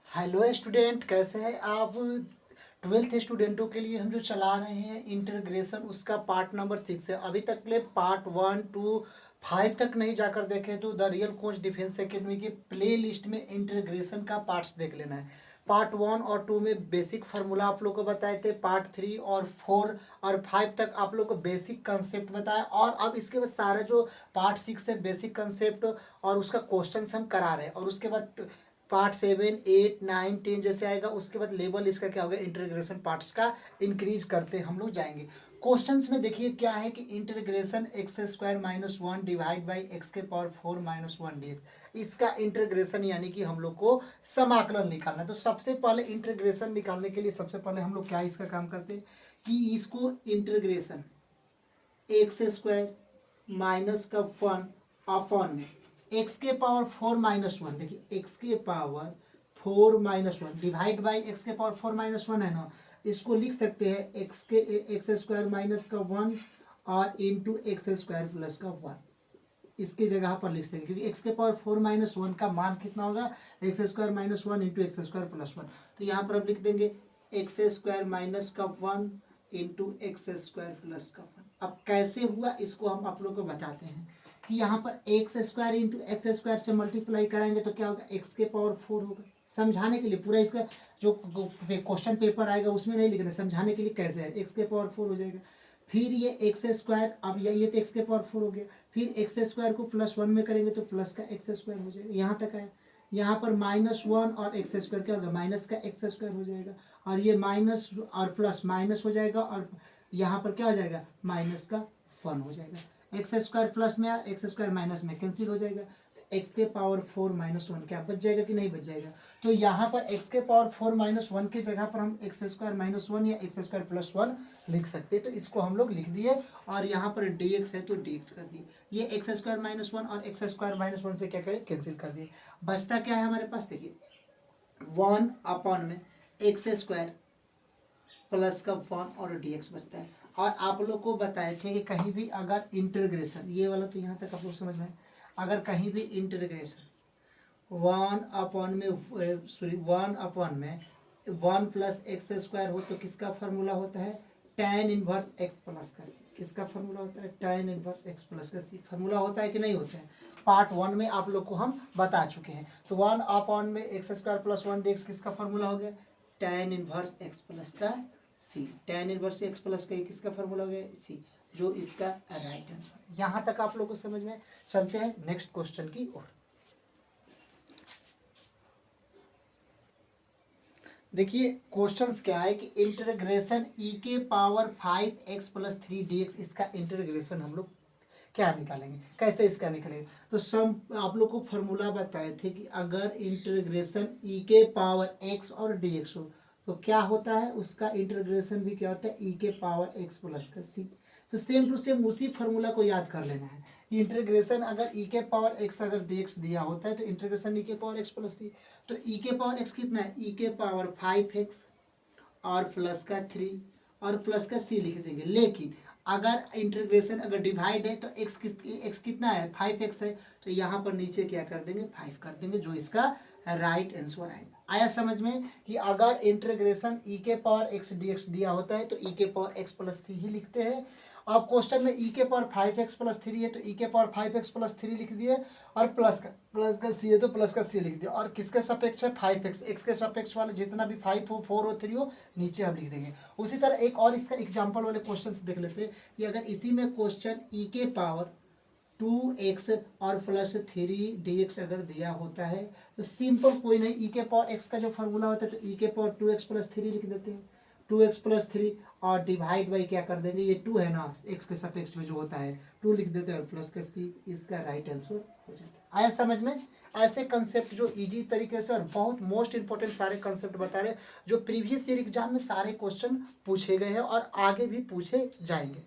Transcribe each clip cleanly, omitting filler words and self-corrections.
Hello student, कैसे हैं आप। ट्वेल्थ स्टूडेंटों के लिए हम जो चला रहे हैं इंटीग्रेशन, उसका पार्ट नंबर 6 है। अभी तक के लिए पार्ट 1 to 5 तक नहीं जाकर देखे तो the real coach defence academy की प्ले लिस्ट में इंटीग्रेशन का पार्ट्स देख लेना है। पार्ट 1 और 2 में बेसिक फार्मूला आप लोग को बताए थे। पार्ट 3 और 4 और 5 तक आप लोग को बेसिक कंसेप्ट बताया, और अब इसके बाद सारा जो पार्ट 6 है बेसिक कंसेप्ट और उसका क्वेश्चन हम करा रहे हैं। और उसके बाद पार्ट 7, 8, 9, 10 जैसे आएगा, उसके बाद लेवल इसका क्या होगा, इंटीग्रेशन पार्ट्स का इंक्रीज करते हम लोग जाएंगे। क्वेश्चंस में देखिए क्या है कि integration x² - 1 divide by x⁴ - 1 dx, इसका इंटीग्रेशन यानी कि हम लोग को समाकलन निकालना है। तो सबसे पहले इंटीग्रेशन निकालने के लिए सबसे पहले हम लोग क्या इसका काम करते हैं कि इसको इंटीग्रेशन x² - 1 अपॉन में x⁴ - 1, देखिए x⁴ - 1 डिवाइड बाई x⁴ - 1 है ना, इसको लिख सकते हैं x² - 1 और इंटू x² + 1, इसकी जगह पर लिख सकते हैं क्योंकि x⁴ - 1 का मान कितना होगा, x² - 1 इंटू x² + 1। तो यहाँ पर हम लिख देंगे x² - 1 इंटू x² + 1। अब कैसे हुआ इसको हम आप लोग को बताते हैं कि यहाँ पर x² इंटू x² से मल्टीप्लाई कराएंगे तो क्या होगा, x⁴ होगा। समझाने के लिए पूरा इसका जो क्वेश्चन पेपर आएगा उसमें नहीं लिखना, समझाने के लिए कैसे है, x⁴ हो जाएगा। फिर ये x², अब ये तो x⁴ हो गया। फिर x² को +1 में करेंगे तो प्लस का x² हो जाएगा। यहाँ तक आया। यहाँ पर -1 और x² क्या होगा, माइनस का x² हो जाएगा। और ये माइनस और प्लस माइनस हो जाएगा, और यहाँ पर क्या हो जाएगा, -1 हो जाएगा। x² प्लस में x² माइनस में कैंसिल हो जाएगा, तो x⁴ - 1 क्या बच जाएगा कि नहीं बच जाएगा। तो यहाँ पर x⁴ - 1 की जगह पर हम x² - 1 या x² + 1 लिख सकते हैं। तो इसको हम लोग लिख दिए, और यहाँ पर dx है तो dx कर दिए। ये x² - 1 और x² - 1 से क्या करें, कैंसिल कर दिए। बचता क्या है हमारे पास, देखिए 1 अपॉन में x² प्लस का 1 और dx बचता है। और आप लोग को बताए थे कि कहीं भी अगर इंटीग्रेशन, ये वाला तो यहाँ तक आप लोग समझ में, अगर कहीं भी इंटीग्रेशन 1 + x² हो तो किसका फॉर्मूला होता है, tan 1x प्लस का सी। किसका फॉर्मूला होता है, tan 1x प्लस का सी फॉर्मूला होता है कि नहीं होता है। पार्ट 1 में आप लोग को हम बता चुके हैं। तो 1 अपॉन में x² + 1 dx किसका फॉर्मूला हो गया, tan 1x प्लस का सी। tan 1x प्लस का किसका फॉर्मूला हो गया, सी, जो इसका राइट आंसर। यहाँ तक आप लोग को समझ में। चलते हैं नेक्स्ट क्वेश्चन की ओर। देखिए क्वेश्चंस क्या है कि इंटीग्रेशन e⁵ x + 3dx, इसका इंटीग्रेशन हम लोग क्या निकालेंगे, कैसे इसका निकालेंगे। तो सम आप लोग को फॉर्मूला बताए थे कि अगर इंटीग्रेशन e⁵x और dx हो तो क्या होता है, उसका इंटीग्रेशन भी क्या होता है, e⁵x प्लस का सी। तो सेम टू सेम उसी फार्मूला को याद कर लेना है। इंटीग्रेशन अगर e⁵x अगर dx दिया होता है तो इंटीग्रेशन e⁵x प्लस सी। तो e⁵x कितना है, e⁵5x और प्लस का 3 और प्लस का सी लिख देंगे। लेकिन अगर इंटीग्रेशन अगर डिवाइड है तो x कितना है, 5x है, तो यहाँ पर नीचे क्या कर देंगे, 5 कर देंगे, जो इसका राइट आंसर आएगा। आया समझ में कि अगर इंटीग्रेशन e⁵x dx दिया होता है तो e⁵x प्लस सी ही लिखते हैं। अब क्वेश्चन में e⁵5x + 3 है तो e⁵5x + 3 लिख दिए, और प्लस का सी है तो प्लस का सी लिख दिया। और किसके सापेक्ष है, 5x, x के सापेक्ष वाले जितना भी 5 हो, 4 हो, 3 हो, नीचे हम लिख देंगे। उसी तरह एक और इसका एग्जाम्पल वाले क्वेश्चन देख लेते हैं कि अगर इसी में क्वेश्चन e⁵2x और प्लस 3dx अगर दिया होता है तो सिंपल कोई नहीं, e⁵x का जो फॉर्मूला होता है तो e⁵2x + 3 लिख देते हैं, 2x + 3 और डिवाइड बाई क्या कर देंगे, ये 2 है ना, x के सापेक्ष में जो होता है 2 लिख देते हैं और प्लस का सी, इसका राइट आंसर हो जाता है। आया समझ में। ऐसे कंसेप्ट जो इजी तरीके से और बहुत मोस्ट इंपॉर्टेंट सारे कंसेप्ट बता रहे, जो प्रीवियस ईयर एग्जाम में सारे क्वेश्चन पूछे गए हैं और आगे भी पूछे जाएंगे।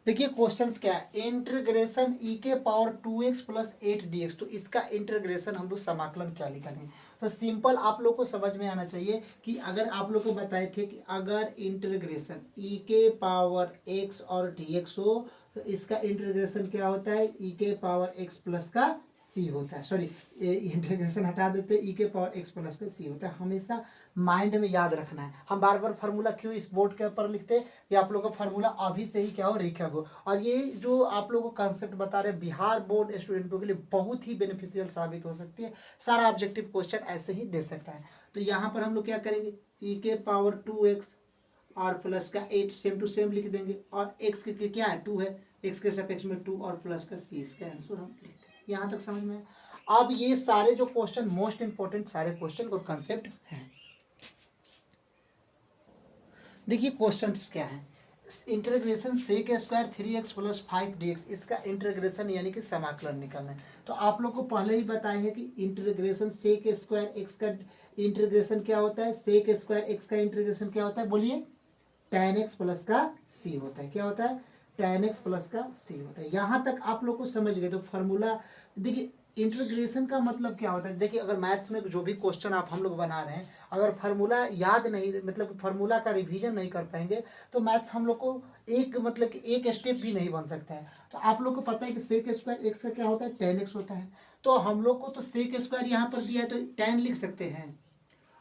देखिए क्वेश्चंस क्या है, इंटीग्रेशन e⁵2x + 8dx, तो इसका इंटीग्रेशन हम लोग समाकलन क्या निकालेंगे। तो सिंपल आप लोग को समझ में आना चाहिए कि अगर आप लोग को बताए थे कि अगर इंटीग्रेशन e⁵x और dx हो तो तो इसका इंटीग्रेशन क्या होता है, ई के पावर एक्स प्लस का सी होता है। सॉरी, इंटीग्रेशन हटा देते हैं, ई के पावर एक्स प्लस का सी होता है। हमेशा माइंड में याद रखना है। हम बार बार फार्मूला क्यों इस बोर्ड के ऊपर लिखते हैं कि आप लोगों का फार्मूला अभी से ही क्या हो, रिकैप हो। और ये जो आप लोगों को कंसेप्ट बता रहे हैं बिहार बोर्ड स्टूडेंटों के लिए बहुत ही बेनिफिशियल साबित हो सकती है। सारा ऑब्जेक्टिव क्वेश्चन ऐसे ही दे सकता है। तो यहाँ पर हम लोग क्या करेंगे, ई के पावर 2x और प्लस का 8 सेम टू सेम लिख देंगे, और x के क्या है 2 है, x के सापेक्ष में 2 और प्लस का c, इसका आंसर हम लिख देंगे। यहाँ तक समझ में आया? अब ये सारे जो क्वेश्चन मोस्ट इंपॉर्टेंट सारे क्वेश्चन और कंसेप्ट हैं। देखिए क्वेश्चन क्या है, integration sec square 3x plus 5dx, इसका इंटीग्रेशन यानी कि समाकलन निकालना है। तो आप लोग को पहले ही बताया है कि इंटीग्रेशन सेक स्क्वायर एक्स का इंटीग्रेशन क्या होता है, सेक स्क्वायर एक्स का इंटीग्रेशन क्या होता है, बोलिए, tan x प्लस का c होता है। क्या होता है, tan x प्लस का c होता है। यहाँ तक आप लोग को समझ गए। तो फार्मूला देखिए, इंटीग्रेशन का मतलब क्या होता है। देखिए अगर मैथ्स में जो भी क्वेश्चन आप हम लोग बना रहे हैं, अगर फार्मूला याद नहीं, मतलब फार्मूला का रिवीजन नहीं कर पाएंगे तो मैथ्स हम लोग को एक मतलब कि एक स्टेप भी नहीं बन सकता है। तो आप लोग को पता है कि सेक स्क्वायर एक्स का क्या होता है, tan x होता है। तो हम लोग को तो सेक स्क्वायर यहाँ पर दिया है तो tan लिख सकते हैं,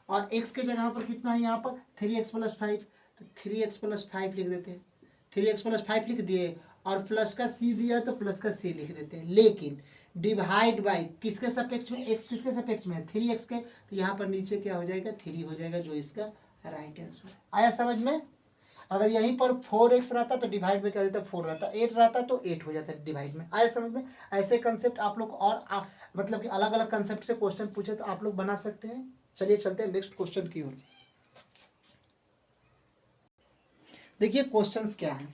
और x के जगह पर कितना है यहाँ पर 3x प्लस 5, तो 3x प्लस 5 लिख देते हैं। 3x प्लस 5 लिख दिए, और प्लस का c दिया है तो प्लस का c लिख देते हैं। लेकिन डिवाइड बाई किसके सापेक्ष में, x किसके सापेक्ष में है, 3x के, तो यहाँ पर नीचे क्या हो जाएगा, 3 हो जाएगा, जो इसका राइट आंसर है। आया समझ में? अगर यहीं पर 4x रहता तो डिवाइड में क्या रहता, 4 रहता, 8 रहता तो 8 हो जाता डिवाइड में। आया समझ में? ऐसे कंसेप्ट आप लोग और मतलब कि अलग अलग कंसेप्ट से क्वेश्चन पूछे तो आप लोग बना सकते हैं। चलिए चलते हैं नेक्स्ट क्वेश्चन की ओर। देखिए क्वेश्चंस क्या है,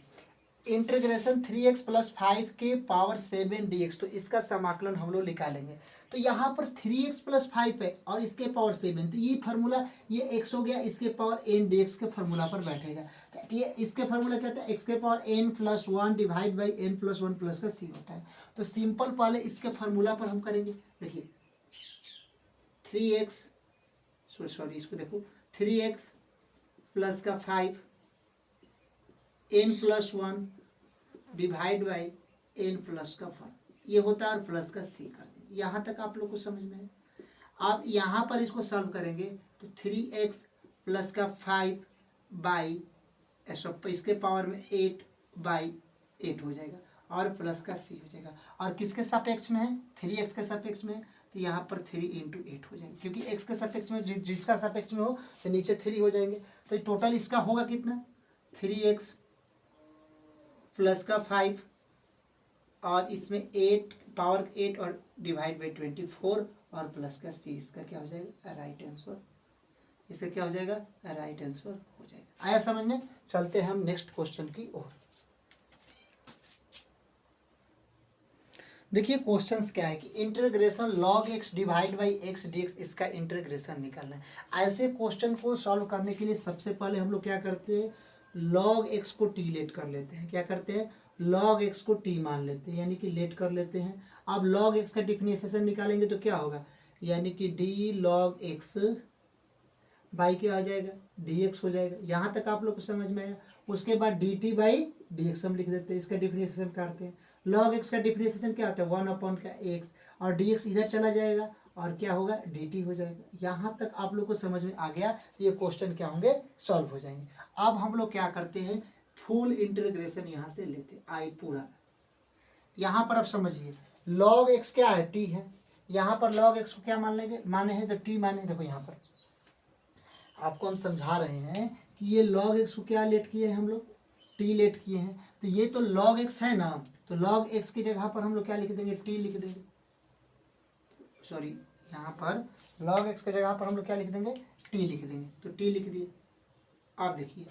इंटीग्रेशन 3x प्लस 5 के पावर 7dx, तो इसका समाकलन हम लोग निकालेंगे। तो यहाँ पर 3x प्लस 5 है और इसके पावर 7, तो ये फार्मूला, ये x हो गया, इसके पावर n dx के फार्मूला पर बैठेगा। तो ये इसके फार्मूला क्या होता है, x के power n plus 1 divide by n plus 1 plus का c होता है। तो सिंपल पहले इसके फार्मूला पर हम करेंगे। देखिए 3x, सॉरी इसको देखो, 3x प्लस का 5 n plus 1 divide by n plus का 1, ये होता है, और प्लस का c कर देंगे। यहाँ तक आप लोग को समझ में है? आप यहाँ पर इसको सॉल्व करेंगे तो 3x प्लस का 5 बाई इसके पावर में 8 बाई 8 हो जाएगा, और प्लस का c हो जाएगा। और किसके सापेक्ष में है, 3x के सापेक्ष में है, तो यहाँ पर 3 इंटू 8 हो जाएगा, क्योंकि x के सापेक्ष में जिसका सापेक्ष में हो तो नीचे 3 हो जाएंगे। तो टोटल इसका होगा कितना, 3x प्लस का 5 और इसमें 8 पावर 8 और डिवाइड बाई 24 और प्लस का c, इसका क्या हो जाएगा, राइट आंसर। इसका क्या हो जाएगा, राइट आंसर हो जाएगा। आया समझ में? चलते हैं हम नेक्स्ट क्वेश्चन की ओर। देखिए क्वेश्चंस क्या है कि integration log x divide by x dx, इसका इंटीग्रेशन निकालना है। ऐसे क्वेश्चन को सॉल्व करने के लिए सबसे पहले हम लोग क्या करते हैं, log x को t लेट कर लेते हैं। क्या करते हैं, log x को t मान लेते हैं, यानी कि लेट कर लेते हैं। अब log x का डिफरेंशिएशन निकालेंगे तो क्या होगा, यानी कि d log x बाई क्या हो जाएगा, dx हो जाएगा। यहाँ तक आप लोग को समझ में आया? उसके बाद dt बाई dx हम लिख देते हैं, इसका डिफरेंशिएशन करते हैं। log x का डिफरेंशिएशन क्या होता है, 1 अपॉन का x, और dx इधर चला जाएगा और क्या होगा, dt हो जाएगा। यहाँ तक आप लोग को समझ में आ गया? तो ये क्वेश्चन क्या होंगे, सॉल्व हो जाएंगे। अब हम लोग क्या करते हैं, फुल इंटीग्रेशन यहाँ से लेते आई पूरा। यहाँ पर अब समझिए, log x क्या है, t है। यहाँ पर log x को क्या मान लेंगे, माने हैं तो t माने। देखो यहाँ पर आपको हम समझा रहे हैं कि ये log x को क्या लेट किए हैं हम लोग, t लेट किए हैं। तो ये तो log x है ना, तो log x की जगह पर हम लोग क्या लिख देंगे, t लिख देंगे। सॉरी, यहाँ पर log x की जगह पर हम लोग क्या लिख देंगे, t लिख देंगे। तो t लिख दिए। आप देखिए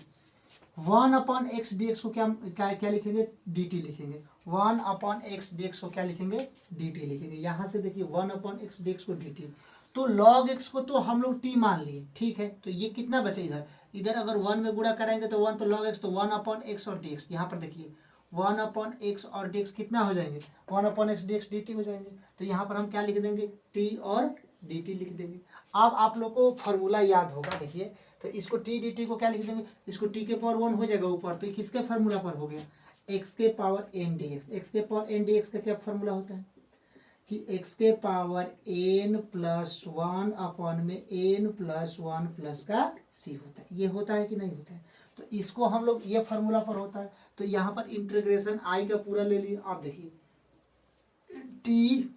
1 अपॉन एक्स डी एक्स को क्या क्या क्या लिखेंगे, डी टी लिखेंगे। 1 अपॉन एक्स डी एक्स को क्या लिखेंगे, डी टी लिखेंगे। यहाँ से देखिए 1 अपॉन एक्स डी एक्स को डी टी, तो log x को तो हम लोग t मान लिए, ठीक है। तो ये कितना बचे इधर, इधर अगर 1 में गुणा कराएंगे तो 1, तो log x तो 1 अपॉन एक्स और डी एक्स। यहाँ पर देखिए 1 अपॉन एक्स और डी एक्स कितना हो जाएंगे, 1 upon x d x D t हो जाएंगे। तो यहाँ पर हम क्या लिख देंगे, t और डी टी लिख देंगे। अब आप लोग को फॉर्मूला याद होगा, देखिए तो इसको टी डी टी को क्या लिख देंगे, इसको टी के पावर 1 हो जाएगा ऊपर, तो किसके फार्मूला पर हो गया, एक्स के power n d x. X के पावर एन डी एक्स का क्या फॉर्मूला होता है कि एक्स के power n plus one upon में एन प्लस वन प्लस का सी होता है। ये होता है कि नहीं होता है? तो इसको हम लोग ये फॉर्मूला पर होता है। तो यहाँ पर इंटीग्रेशन आई का पूरा ले लिए। आप देखिए टी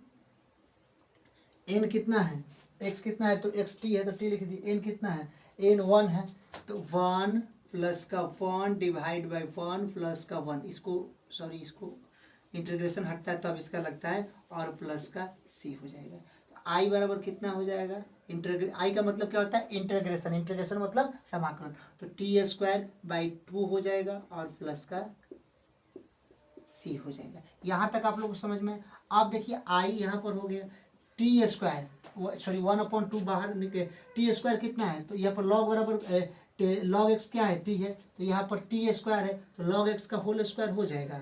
एन कितना है, एक्स कितना है तो एक्स टी है तो टी लिख दी। एन कितना है, एन वन है तो वन प्लस का one divide by one plus का वन। इसको सॉरी इसको इंटीग्रेशन हटता है तब इसका लगता है और प्लस का सी हो जाएगा। तो आई बराबर कितना हो जाएगा, आई का मतलब क्या होता है इंटीग्रेशन, इंटीग्रेशन मतलब समाकलन। तो टी स्क्वायर बाई टू हो जाएगा और प्लस का सी हो जाएगा। यहाँ तक आप लोग को समझ में। आप देखिए आई यहाँ पर हो गया T square sorry one upon two बाहर निकले। टी स्क्वायर कितना है तो यहाँ पर लॉग बराबर लॉग एक्स क्या है टी है तो यहाँ पर टी स्क्वायर है तो लॉग एक्स का होल स्क्वायर हो जाएगा,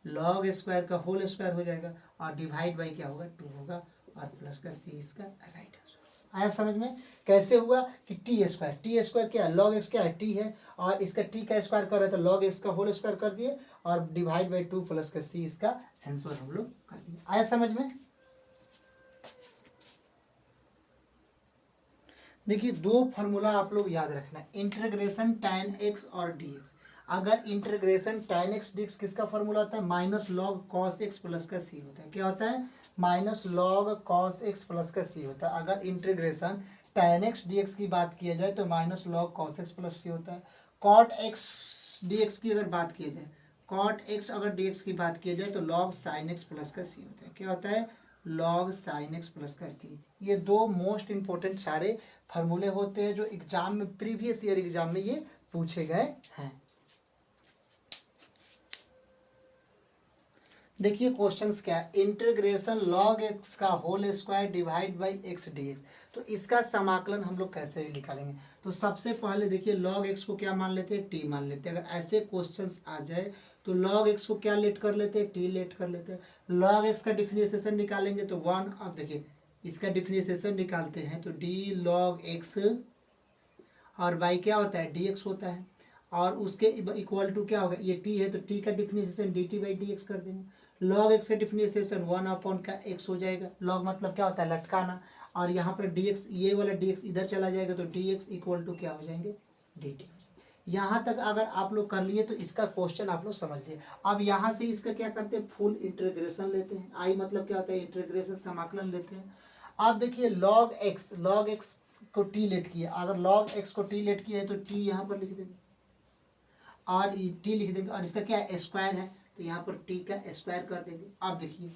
लॉग स्क्वायर का होल स्क्वायर हो जाएगा और डिवाइड बाई क्या होगा टू होगा और प्लस का सी इसका राइट आंसर। आया समझ में कैसे हुआ कि टी स्क्वायर क्या है, लॉग एक्स क्या है टी है और इसका टी का स्क्वायर कर रहे थे लॉग एक्स का होल स्क्वायर कर दिए और डिवाइड बाई टू प्लस का सी इसका आंसर हम लोग कर दिए। आया समझ में। देखिए दो फार्मूला आप लोग याद रखना, इंटीग्रेशन tan x और dx। अगर इंटीग्रेशन tan x dx किसका फार्मूला होता है, minus log cos x plus का c होता है। क्या होता है, minus log cos x plus का c होता है। अगर इंटीग्रेशन tan x dx की बात किया जाए तो minus log cos x plus c होता है। कॉट x dx की अगर बात की जाए, कॉट x अगर dx की बात की जाए तो लॉग साइन x प्लस का c होता है। क्या होता है, लॉग साइन एक्स प्लस का सी। ये दो मोस्ट इंपॉर्टेंट सारे फार्मूले होते हैं जो एग्जाम में प्रीवियस ईयर एग्जाम में ये पूछे गए हैं। देखिए क्वेश्चंस क्या है, इंटीग्रेशन लॉग एक्स का whole square divide by x d x. तो इसका समाकलन हम लोग कैसे निकालेंगे। तो सबसे पहले देखिए लॉग एक्स को क्या मान लेते हैं, टी मान लेते हैं। अगर ऐसे क्वेश्चंस आ जाए तो लॉग एक्स को क्या लेट कर लेते हैं, टी लेट कर लेते हैं। लॉग एक्स का डिफरेंशिएशन निकालेंगे तो वन। अब देखिए इसका डिफरेंशिएशन निकालते हैं तो डी लॉग एक्स और बाई क्या होता है डी एक्स होता है और उसके इक्वल टू क्या होगा, ये टी है तो टी का differentiation D T by d x कर देंगे। लॉग एक्स का डिफरेंशिएशन वन अपॉन का एक्स हो जाएगा। लॉग मतलब क्या होता है लटकाना और यहाँ पर डी एक्स, ये वाला डी एक्स इधर चला जाएगा तो डी एक्स इक्वल टू क्या हो जाएंगे डी टी। यहाँ तक अगर आप लोग कर लिए तो इसका क्वेश्चन आप लोग समझ लिए। अब यहाँ से इसका क्या करते हैं, फुल इंटीग्रेशन लेते हैं। आई मतलब क्या होता है इंटीग्रेशन समाकलन लेते हैं। अब देखिए लॉग एक्स को टी लेट किया, अगर लॉग एक्स को टी लेट किया है तो टी यहाँ पर लिख देंगे और टी लिख देंगे और इसका क्या है स्क्वायर है तो यहाँ पर टी का स्क्वायर कर देंगे। अब देखिए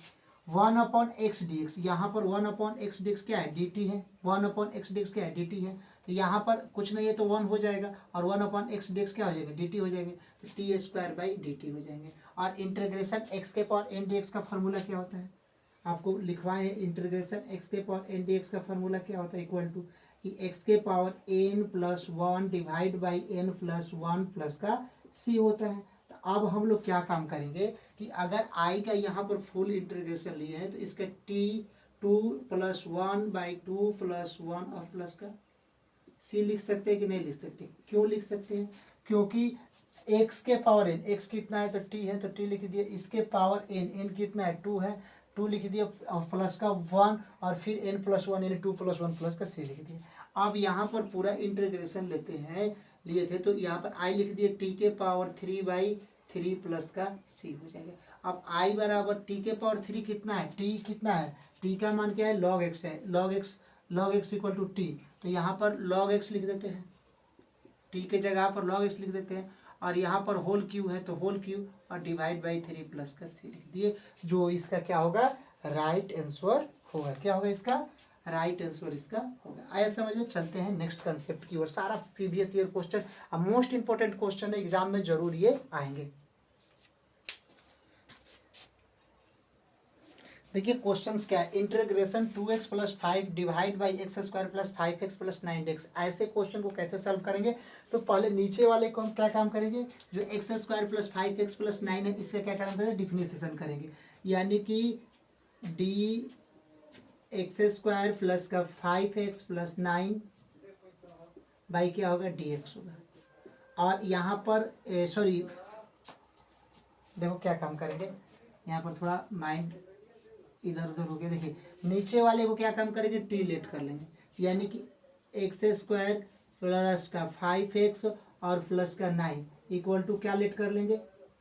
one upon x d x, यहाँ पर one upon x d x क्या है डी टी है, one upon x d x क्या है डी टी है। तो यहाँ पर कुछ नहीं है तो वन हो जाएगा और one upon x d x क्या हो जाएगा डी टी हो जाएंगे। तो t square by d t हो जाएंगे। और इंटीग्रेशन एक्स के पावर एन डी एक्स का फॉर्मूला क्या होता है, आपको लिखवाए हैं। इंटीग्रेशन एक्स के पावर एन डी एक्स का फॉर्मूला क्या होता है, इक्वल टू कि एक्स के power n plus one divide by n plus one plus का सी होता है। तो अब हम लोग क्या काम करेंगे कि अगर आई का यहाँ पर फुल इंटीग्रेशन लिए हैं तो इसका T two plus one by two plus one और प्लस का सी लिख सकते हैं कि नहीं लिख सकते। क्यों लिख सकते हैं, क्योंकि एक्स के पावर एन, एक्स कितना है तो टी है तो टी लिख दिया। इसके पावर एन, एन कितना है टू है, टू लिख दिया और प्लस का वन और फिर एन प्लस वन यानी टू प्लस वन प्लस का सी लिख दिया। अब यहाँ पर पूरा इंटीग्रेशन लेते हैं, लिए थे तो यहाँ पर आई लिख दिए टी के power three by three plus का सी हो जाएगा। अब आई बराबर टी के पावर थ्री कितना है, टी कितना है, टी का मान क्या है लॉग एक्स है, log x equal to t. तो यहाँ पर लॉग एक्स लिख देते हैं, टी के जगह पर लॉग एक्स लिख देते हैं और यहाँ पर होल क्यू है तो होल क्यू और डिवाइड बाई थ्री प्लस का सी लिख दिए। जो इसका क्या होगा राइट आंसर होगा। क्या होगा इसका राइट आंसर इसका होगा। आया समझ में। चलते हैं नेक्स्ट कंसेप्ट की ओर। सारा previous year question most important question है, एग्जाम में जरूर ये आएंगे। देखिए क्वेश्चंस क्या है, integration 2x plus 5 divide by x square plus 5x plus 9x। ऐसे क्वेश्चन को कैसे सॉल्व करेंगे, तो पहले नीचे वाले को हम क्या काम करेंगे, जो x square plus 5x plus 9 है इसका क्या काम करेंगे डिफरेंशिएशन करेंगे। यानी कि डी एक्स स्क्वायर प्लस का 5x प्लस 9 बाई क्या होगा डी एक्स होगा। और यहाँ पर सॉरी देखो क्या काम करेंगे, यहाँ पर थोड़ा माइंड इधर उधर हो गया। देखिए नीचे वाले को क्या काम करेंगे, टी लेट कर लेंगे, यानी कि एक्स स्क्वायर प्लस का 5x और प्लस का 9 इक्वल टू क्या लेट कर लेंगे,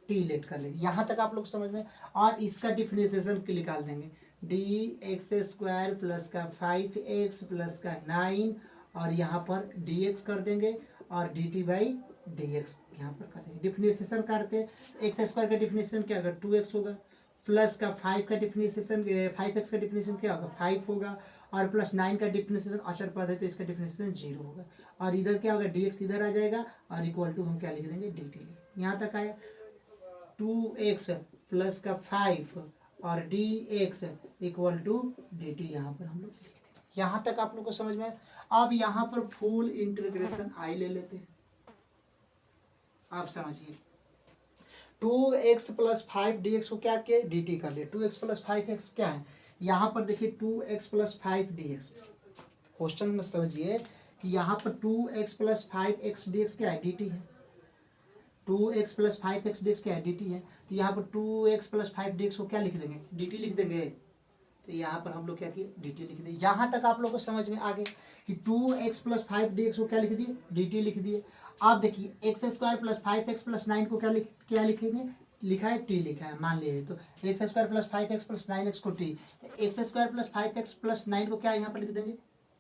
टी लेट कर लेंगे। यहाँ तक आप लोग समझ में। और इसका डिफरेंशिएशन निकाल देंगे, डी एक्स स्क्वायर प्लस का 5x प्लस का 9 और यहाँ पर dx कर देंगे और dt बाई dx यहाँ पर कर देंगे। डिफरेंशिएशन करते एक्स स्क्वायर का डिफरेंशिएशन क्या होगा, 2x होगा, प्लस का 5 का डिफरेंशिएशन 5x का डिफरेंशिएशन क्या होगा, 5 होगा, और प्लस 9 का डिफरेंशिएशन अचर पद है तो इसका डिफरेंशिएशन 0 होगा। और इधर क्या होगा, dx इधर आ जाएगा और इक्वल टू हम क्या लिख देंगे, dt। यहाँ तक आया 2x प्लस का 5 और dx इक्वल टू dt, यहाँ पर हम लोग लिख देंगे। यहाँ तक आप लोग को समझ में आया। अब यहाँ पर फुल इंटीग्रेशन आई ले लेते हैं। आप समझिए 2x प्लस 5 dx को क्या किया, dt कर लिया। 2x प्लस 5x क्या है, यहाँ पर देखिए 2x प्लस 5 dx। क्वेश्चन में समझिए कि यहाँ पर 2x प्लस 5x dx क्या है, dt है। 2x प्लस 5x dx क्या है, dt है। तो यहाँ पर 2x प्लस 5 dx को क्या लिख देंगे, dt लिख देंगे। तो यहाँ पर हम लोग क्या किए, dt लिख दिए। यहाँ तक आप लोग को समझ में आ गया कि 2x प्लस 5 dx को क्या लिख दिए, dt लिख दिए। आप देखिए x square plus 5x plus 9 को क्या लिखेंगे, लिखा है टी लिखा है, मान लीजिए। तो x square plus 5x plus 9x को T, x square plus 5x plus 9 को क्या यहाँ पर लिख देंगे,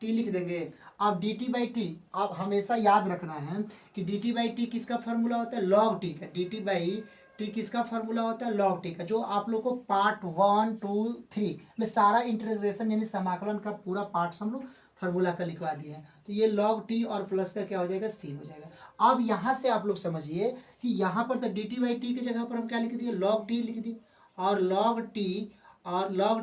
टी लिख देंगे। अब डी टी बाई टी आप हमेशा याद रखना है कि डी टी बाई टी किसका फॉर्मूला होता है, लॉग टी का। डी टी बाई टी किसका फॉर्मूला होता है, लॉग टी का, जो आप लोग को पार्ट 1 2 3 में सारा इंटीग्रेशन यानी समाकलन का पूरा पार्ट हम लोग फॉर्मूला का लिखवा दिए हैं। तो ये लॉग टी और प्लस का क्या हो जाएगा, सी हो जाएगा। अब यहाँ से आप लोग समझिए कि यहाँ पर तो डी टी बाई टी की जगह पर हम क्या लिख दिए, लॉग टी लिख दिए, और लॉग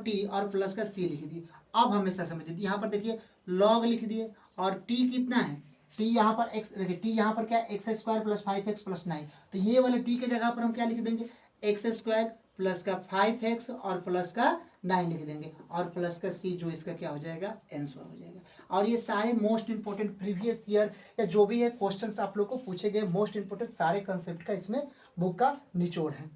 टी और प्लस का सी लिख दिए। अब हमेशा समझिए यहाँ पर देखिए लॉग लिख दिए और टी कितना है, टी यहाँ पर एक्स, देखिए टी यहाँ पर क्या, x square plus 5x plus 9। तो ये वाले टी के जगह पर हम क्या लिख देंगे, एक्स स्क्वायर प्लस का 5x और प्लस का 9 लिख देंगे, और प्लस का सी जो इसका क्या हो जाएगा, आंसर हो जाएगा। और ये सारे मोस्ट इंपोर्टेंट प्रीवियस ईयर या जो भी है क्वेश्चंस आप लोग को पूछे गए, मोस्ट इंपोर्टेंट सारे कंसेप्ट का इसमें बुक का निचोड़ है।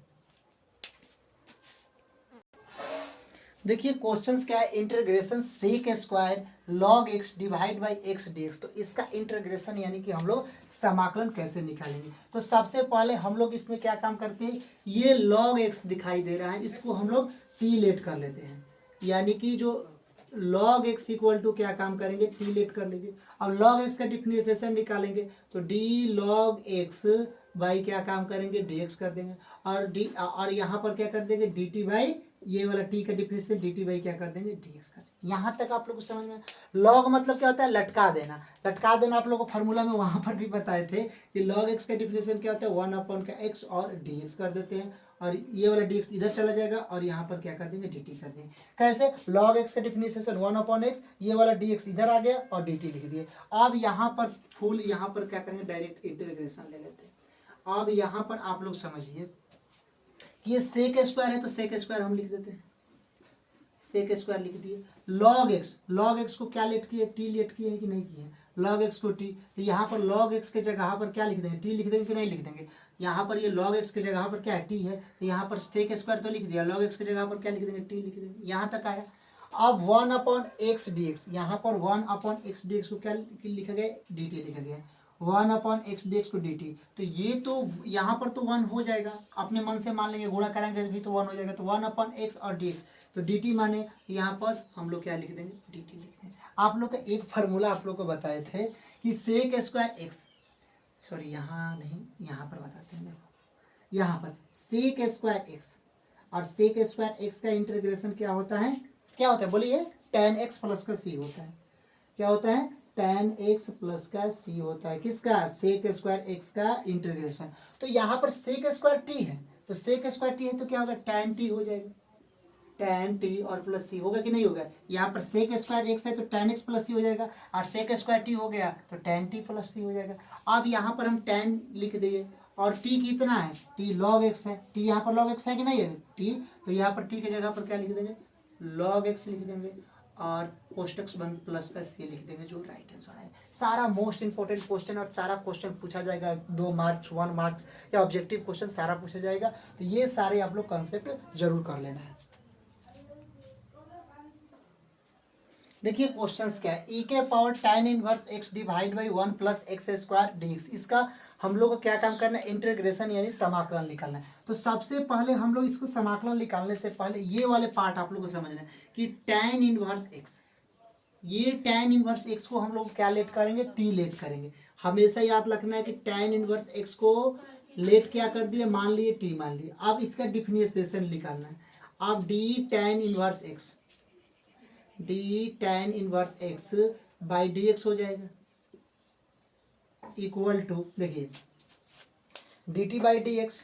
देखिए क्वेश्चंस क्या है, integration sec square log x divide by x dx। तो इसका इंटीग्रेशन यानी कि हम लोग समाकलन कैसे निकालेंगे। तो सबसे पहले हम लोग इसमें क्या काम करते हैं, ये लॉग एक्स दिखाई दे रहा है, इसको हम लोग टी लेट कर लेते हैं, यानी कि जो लॉग एक्स इक्वल टू क्या काम करेंगे, टी लेट कर लेंगे। अब लॉग एक्स का डिफरेंशिएशन निकालेंगे तो डी लॉग एक्स बाई क्या काम करेंगे, dx कर देंगे, और यहाँ पर क्या कर देंगे, dt बाई ये वाला t का डिफरेंशियल dt बाई क्या कर देंगे, dx कर देंगे। यहाँ तक आप लोग को समझ में। लॉग मतलब क्या होता है, लटका देना। लटका देना आप लोग को फार्मूला में वहाँ पर भी बताए थे कि लॉग एक्स का डिफरेंशियल क्या होता है, 1 का x और dx कर देते हैं, और ये वाला dx इधर चला जाएगा और यहाँ पर क्या कर देंगे, dt कर देंगे। कैसे, log x का डिफरेंशिएशन 1/x, ये वाला dx इधर आ गया और dt लिख दिए। अब यहाँ पर फुल यहाँ पर क्या करेंगे, डायरेक्ट इंटीग्रेशन ले लेते हैं। अब यहाँ पर आप लोग समझिए कि ये सेक स्क्वायर है तो सेक स्क्वायर हम लिख देते हैं, सेक स्क्वायर लिख दिए। लॉग एक्स को क्या लेट किए, टी लेट किए कि नहीं किए, लॉग एक्स को टी। तो यहाँ पर लॉग एक्स के जगह पर क्या लिख देंगे, टी लिख देंगे कि नहीं लिख देंगे। यहाँ पर ये लॉग एक्स के जगह पर क्या है, टी है, तो यहाँ पर सेक स्क्वायर तो लिख दिया, लॉग एक्स के जगह पर क्या लिख देंगे, टी लिख देंगे। यहाँ तक आया। अब 1/x dx, यहाँ पर 1/x dx को क्या लिखा गया, dt लिखा गया, 1/x dx को dt। तो ये तो यहाँ पर तो 1 हो जाएगा, अपने मन से मान लेंगे, गुणा करेंगे भी तो 1 हो जाएगा। तो 1/x और dx, तो dt माने यहाँ पर हम लोग क्या लिख देंगे, dt लिख देंगे। आप लोग का एक फार्मूला आप लोग को बताए थे कि सेक स्क्वायर एक्स, सॉरी यहाँ नहीं, यहाँ पर बताते हैं, देखो यहाँ पर सेक स्क्वायर एक्स और सेक स्क्वायर एक्स का इंटीग्रेशन क्या होता है, क्या होता है बोलिए, tan x प्लस का c होता है। क्या होता है, tan x प्लस का c होता है, किसका, सेक स्क्वायर x का इंटीग्रेशन। तो यहाँ पर सेक स्क्वायर t है, तो सेक स्क्वायर t है तो क्या होगा, tan t हो जाएगा, tan t और प्लस c होगा कि नहीं होगा। यहाँ पर सेक स्क्वायर x है तो tan x प्लस c हो जाएगा, और सेक स्क्वायर t हो गया तो tan t प्लस c हो जाएगा। अब यहाँ पर हम tan लिख देंगे, और t कितना है, t log x है, t यहाँ पर log x है कि नहीं है t, तो यहाँ पर t की जगह पर क्या लिख देंगे, log x लिख देंगे। और कोष्टक बंद प्लस का सी लिख देंगे जो राइट आंसर है। सारा मोस्ट इंपॉर्टेंट क्वेश्चन और सारा क्वेश्चन पूछा जाएगा, 2 मार्क्स 1 मार्क्स या ऑब्जेक्टिव क्वेश्चन सारा पूछा जाएगा। तो ये सारे आप लोग कंसेप्ट जरूर कर लेना है। देखिए क्वेश्चंस क्या है, ई के power tan inverse x divide by 1 plus x square D x. इसका हम लोग को क्या काम करना है, इंटीग्रेशन यानी समाकलन निकालना है। तो सबसे पहले हम लोग इसको समाकलन निकालने से पहले ये वाले पार्ट आप लोग को समझना है कि tan इनवर्स x, ये tan इनवर्स x को हम लोग क्या लेट करेंगे, t लेट करेंगे। हमेशा याद रखना है कि tan इनवर्स x को लेट क्या कर दिए, मान लिए t मान लिए। अब इसका डिफरेंशिएशन निकालना है। अब d tan inverse x, d tan inverse x by d x हो जाएगा इक्वल टू, देखिए D T by d x,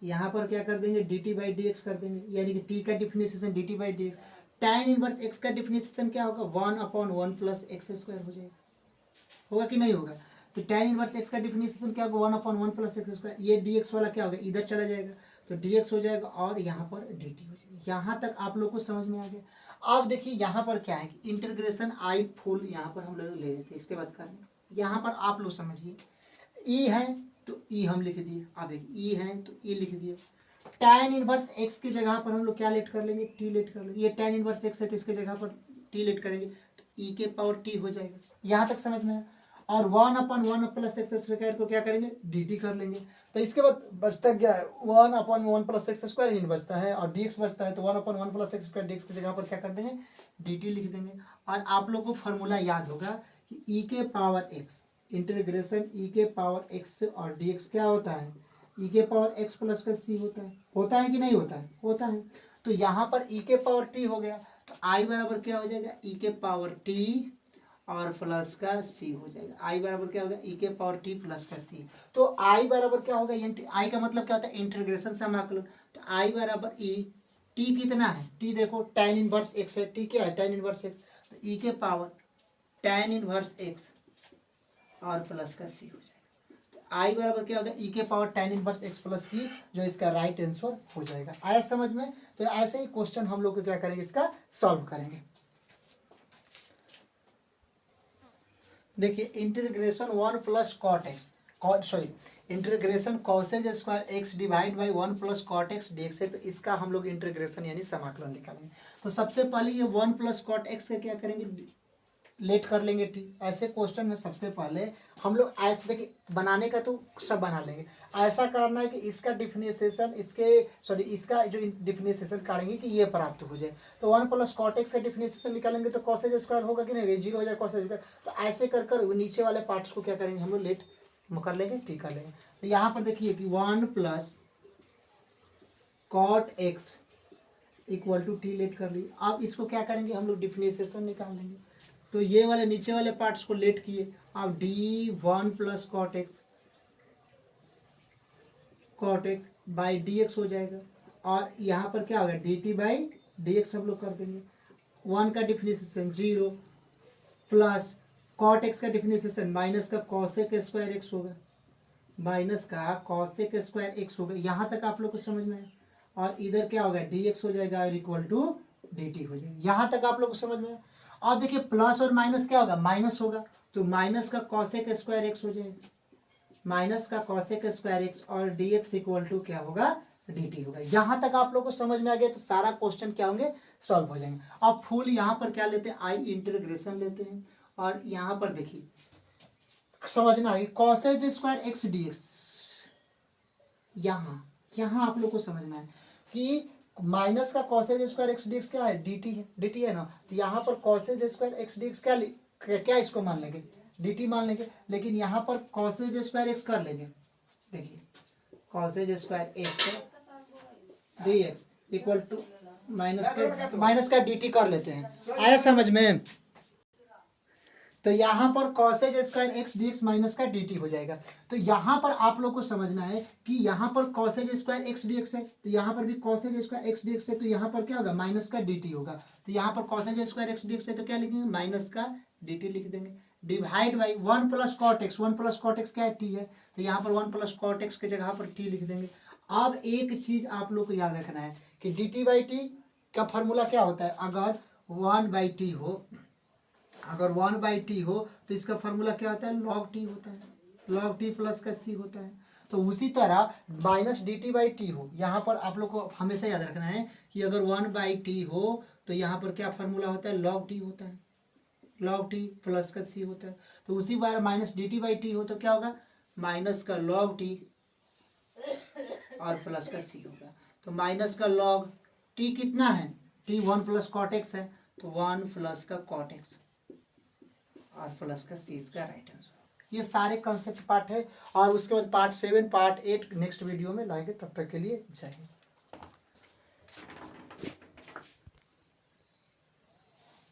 यहाँ पर क्या कर देंगे, D T by d x कर देंगे, यानी कि t का differentiation D T by d x. tan inverse x का डिफरेंशिएशन क्या होगा, 1/1 प्लस एक्स स्क्वायर हो जाएगा, होगा कि नहीं होगा। तो tan इनवर्स x का डिफरेंशिएशन क्या होगा, 1/1 प्लस एक्स स्क्वायर। ये dx वाला क्या होगा, इधर चला जाएगा तो dx हो जाएगा और यहाँ पर dt हो जाएगा। यहाँ तक आप लोग को समझ में आ गया। अब देखिए यहाँ पर क्या है कि इंटीग्रेशन आई फुल यहाँ पर हम लोग ले लेते हैं, इसके बाद कर लेंगे। यहाँ पर आप लोग समझिए, ई है तो ई हम लिख दिए, अब देखिए ई है तो ई लिख दिए। tan इनवर्स x की जगह पर हम लोग क्या लेट कर लेंगे, t लेट कर लेंगे। ये tan इनवर्स x है तो इसके जगह पर t लेट करेंगे तो e के पावर t हो जाएगा। यहाँ तक समझ में है। और 1/1 प्लस एक्स स्क्वायर को क्या करेंगे, dt कर लेंगे। तो इसके बाद बचता क्या है, 1/1 प्लस एक्स स्क्वायर ही बचता है और dx बचता है। तो 1/1 प्लस एक्स स्क्वायर dx की जगह पर क्या कर देंगे, dt लिख देंगे। और आप लोग को फॉर्मूला याद होगा कि e के पावर x इंटीग्रेशन e के पावर x और dx क्या होता है, e के पावर x प्लस का c होता है कि नहीं होता है, होता है। तो यहाँ पर e के पावर t हो गया तो i बराबर क्या हो जाएगा, e के पावर t और प्लस का c हो जाएगा। i बराबर क्या होगा, e के पावर t प्लस का c। तो i बराबर क्या होगा, i का मतलब क्या होता है, इंटीग्रेशन समाकलन। तो i बराबर e, t कितना है, t देखो tan इनवर्स x है, t क्या है tan इनवर्स x, तो e के पावर tan इनवर्स x और प्लस का c हो जाएगा। तो i बराबर क्या होगा, e के power tan inverse x plus c, जो इसका राइट आंसर हो जाएगा। आया समझ में। तो ऐसे ही क्वेश्चन हम लोग क्या करेंगे, इसका सॉल्व करेंगे। देखिए integration 1 plus cot x, integration cosec square x divide by 1 plus cot x d x है। तो इसका हम लोग इंटीग्रेशन यानी समाकलन निकालेंगे। तो सबसे पहले ये 1 प्लस कॉट एक्स से क्या करेंगे, लेट कर लेंगे टी। ऐसे क्वेश्चन में सबसे पहले हम लोग ऐसे देखिए, बनाने का तो सब बना लेंगे। ऐसा करना है कि इसका डिफरेंशिएशन इसका जो डिफरेंशिएशन करेंगे कि ये प्राप्त हो जाए। तो 1 प्लस कॉट एक्स का डिफरेंशिएशन निकालेंगे तो कॉसेज स्क्वायर होगा कि नहीं, 0 हो जाए कॉसेज स्क्वायर। तो ऐसे कर कर नीचे वाले पार्ट्स को क्या करेंगे, हम लोग लेट कर लेंगे, टी कर लेंगे। तो यहाँ पर देखिए कि 1 plus cot x equal to t let कर ली। अब इसको क्या करेंगे, हम लोग डिफरेंशिएशन निकाल लेंगे। तो ये वाले नीचे वाले पार्ट्स को लेट किए। अब d1 plus cot x by d x हो जाएगा और यहाँ पर क्या होगा, dt बाई डी एक्स हम लोग कर देंगे। 1 का डिफरेंशिएशन 0 प्लस कॉट एक्स का डिफरेंशिएशन माइनस का कॉसेक स्क्वायर एक्स होगा, माइनस का कॉसेक स्क्वायर एक्स होगा। यहाँ तक आप लोग को समझ में है। और इधर क्या होगा, डी एक्स हो जाएगा और इक्वल टू डी टी हो जाएगा। यहाँ तक आप लोग को समझ में है। अब देखिए प्लस और माइनस क्या होगा, माइनस होगा तो माइनस का कॉसेक स्क्वायर एक्स हो जाएगा, माइनस का कॉसेक स्क्वायर एक्स और डी एक्स इक्वल टू क्या होगा, डी टी होगा। यहाँ तक आप लोग को समझ में आ गया। तो सारा क्वेश्चन क्या होंगे, सॉल्व हो जाएंगे। अब फुल यहाँ पर क्या लेते हैं, आई इंटीग्रेशन लेते हैं। और यहाँ पर देखिए समझना है causes square x d x, यहाँ आप लोग को समझना है कि माइनस का causes square x d x क्या है, डी टी है ना। तो यहाँ पर cosec square x d x क्या इसको मान लेंगे, डी टी मान लेंगे। लेकिन यहाँ पर कॉसेज स्क्वायर एक्स कर लेंगे। देखिए cosec square x d x equal to minus का डी टी कर लेते हैं। आया समझ में। तो यहाँ पर cosec square x d x minus का डी टी हो जाएगा। तो यहाँ पर आप लोग को समझना है कि यहाँ पर cosec square x d x है तो यहाँ पर भी causes square x d x है। तो यहाँ पर क्या होगा, माइनस का डी टी होगा। तो यहाँ पर cosec square x d x है तो क्या लिखेंगे, माइनस का डी टी लिख देंगे। Divide by 1 plus cot x, 1 plus cot x क्या है, टी है। तो यहाँ पर 1 प्लस कॉट एक्स की जगह पर टी लिख देंगे। अब एक चीज आप लोग को याद रखना है कि डी टी बाई टी का फॉर्मूला क्या होता है, अगर 1/t हो, अगर 1/t हो तो इसका फॉर्मूला क्या होता है, log t होता है, log t प्लस का c होता है। तो उसी तरह -dt/t हो, यहाँ पर आप लोग को हमेशा याद रखना है कि अगर 1/t हो तो यहाँ पर क्या फॉर्मूला होता है, log t होता है, log t प्लस का c होता है। तो उसी बार -dt/t हो तो क्या होगा, माइनस का log t और प्लस का c होगा। तो माइनस का log t कितना है, t 1 प्लस कॉट एक्स है, तो 1 प्लस का कॉट एक्स और प्लस का c इसका राइट आंसर। ये सारे कंसेप्ट पार्ट है, और उसके बाद पार्ट 7 पार्ट 8 नेक्स्ट वीडियो में लाएंगे। तब तक के लिए जय हिंद।